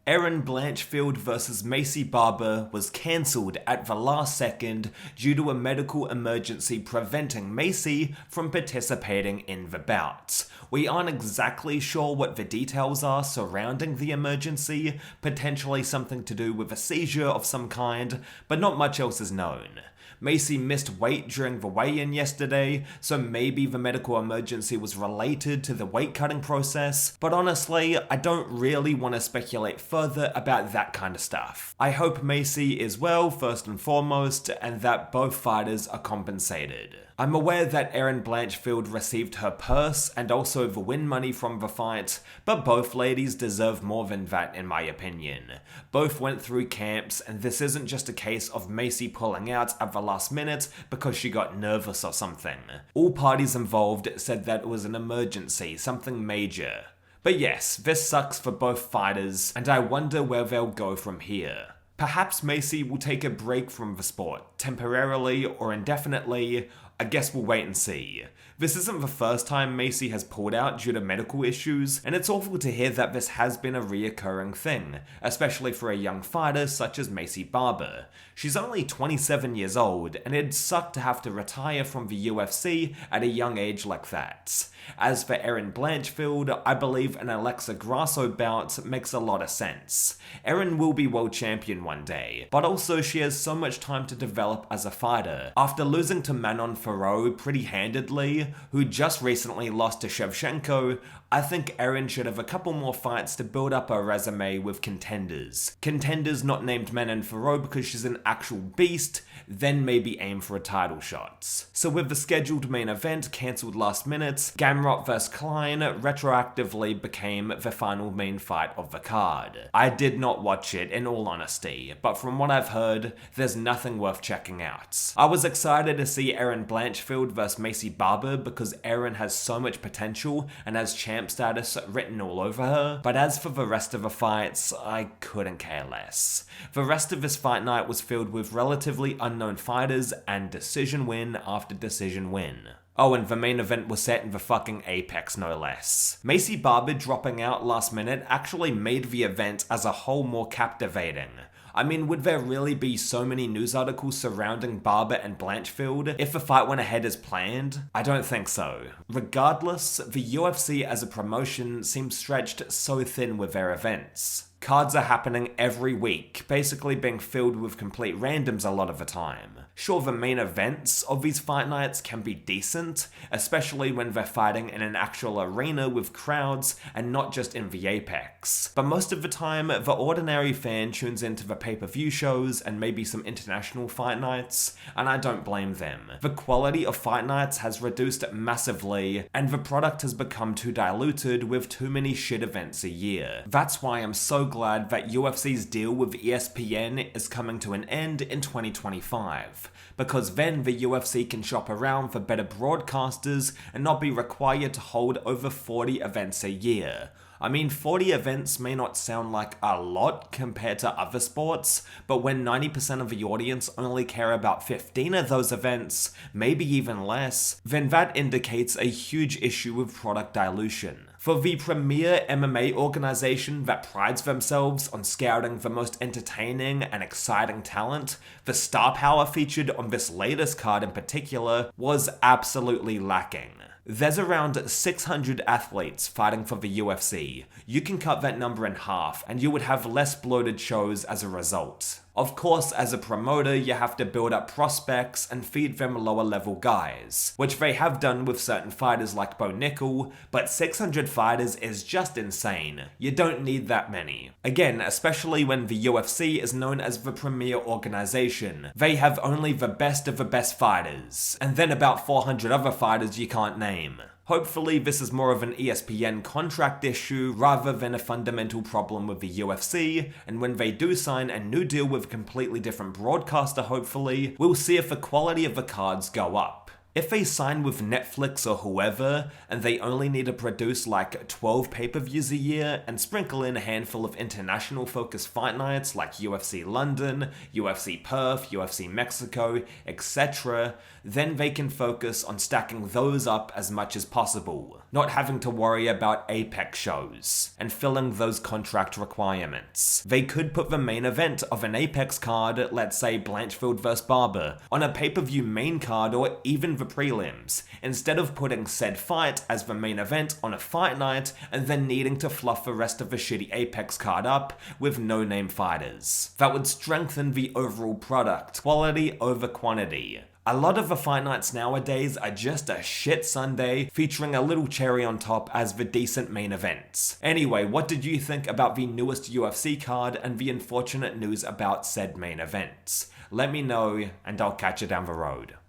Erin Blanchfield vs Maycee Barber was cancelled at the last second due to a medical emergency preventing Maycee from participating in the bout. We aren't exactly sure what the details are surrounding the emergency, potentially something to do with a seizure of some kind, but not much else is known. Maycee missed weight during the weigh-in yesterday, so maybe the medical emergency was related to the weight cutting process, but honestly, I don't really want to speculate further about that kind of stuff. I hope Maycee is well, first and foremost, and that both fighters are compensated. I'm aware that Erin Blanchfield received her purse and also the win money from the fight, but both ladies deserve more than that in my opinion. Both went through camps, and this isn't just a case of Maycee pulling out at the last minute because she got nervous or something. All parties involved said that it was an emergency, something major. But yes, this sucks for both fighters, and I wonder where they'll go from here. Perhaps Maycee will take a break from the sport, temporarily or indefinitely. I guess we'll wait and see. This isn't the first time Maycee has pulled out due to medical issues, and it's awful to hear that this has been a reoccurring thing, especially for a young fighter such as Maycee Barber. She's only 27 years old, and it'd suck to have to retire from the UFC at a young age like that. As for Erin Blanchfield, I believe an Alexa Grasso bout makes a lot of sense. Erin will be world champion one day, but also she has so much time to develop as a fighter. After losing to Manon Fiorot pretty handedly, who just recently lost to Shevchenko, I think Erin should have a couple more fights to build up her resume with contenders. Contenders not named Manon Fiorot because she's an actual beast, then maybe aim for a title shot. So with the scheduled main event cancelled last minute, Gamrot vs Klein retroactively became the final main fight of the card. I did not watch it in all honesty, but from what I've heard, there's nothing worth checking out. I was excited to see Erin Blanchfield vs Maycee Barber because Erin has so much potential and has champ status written all over her, but as for the rest of the fights, I couldn't care less. The rest of this fight night was filled with relatively unknown fighters and decision win after decision win. Oh, and the main event was set in the fucking apex, no less. Maycee Barber dropping out last minute actually made the event as a whole more captivating. I mean, would there really be so many news articles surrounding Barber and Blanchfield if the fight went ahead as planned? I don't think so. Regardless, the UFC as a promotion seems stretched so thin with their events. Cards are happening every week, basically being filled with complete randoms a lot of the time. Sure, the main events of these fight nights can be decent, especially when they're fighting in an actual arena with crowds and not just in the apex. But most of the time, the ordinary fan tunes into the pay-per-view shows and maybe some international fight nights, and I don't blame them. The quality of fight nights has reduced massively, and the product has become too diluted with too many shit events a year. That's why I'm so glad that UFC's deal with ESPN is coming to an end in 2025, because then the UFC can shop around for better broadcasters and not be required to hold over 40 events a year. I mean, 40 events may not sound like a lot compared to other sports, but when 90% of the audience only care about 15 of those events, maybe even less, then that indicates a huge issue with product dilution. For the premier MMA organization that prides themselves on scouting the most entertaining and exciting talent, the star power featured on this latest card in particular was absolutely lacking. There's around 600 athletes fighting for the UFC. You can cut that number in half, and you would have less bloated shows as a result. Of course, as a promoter, you have to build up prospects and feed them lower level guys, which they have done with certain fighters like Bo Nickel, but 600 fighters is just insane. You don't need that many. Again, especially when the UFC is known as the premier organization. They have only the best of the best fighters, and then about 400 other fighters you can't name. Hopefully this is more of an ESPN contract issue rather than a fundamental problem with the UFC, and when they do sign a new deal with a completely different broadcaster hopefully, we'll see if the quality of the cards go up. If they sign with Netflix or whoever, and they only need to produce like 12 pay-per-views a year and sprinkle in a handful of international focused fight nights like UFC London, UFC Perth, UFC Mexico, etc., then they can focus on stacking those up as much as possible, not having to worry about Apex shows, and filling those contract requirements. They could put the main event of an Apex card, let's say Blanchfield vs Barber, on a pay-per-view main card or even the prelims, instead of putting said fight as the main event on a fight night and then needing to fluff the rest of the shitty Apex card up with no-name fighters. That would strengthen the overall product, quality over quantity. A lot of the fight nights nowadays are just a shit Sunday featuring a little cherry on top as the decent main events. Anyway, what did you think about the newest UFC card and the unfortunate news about said main events? Let me know and I'll catch you down the road.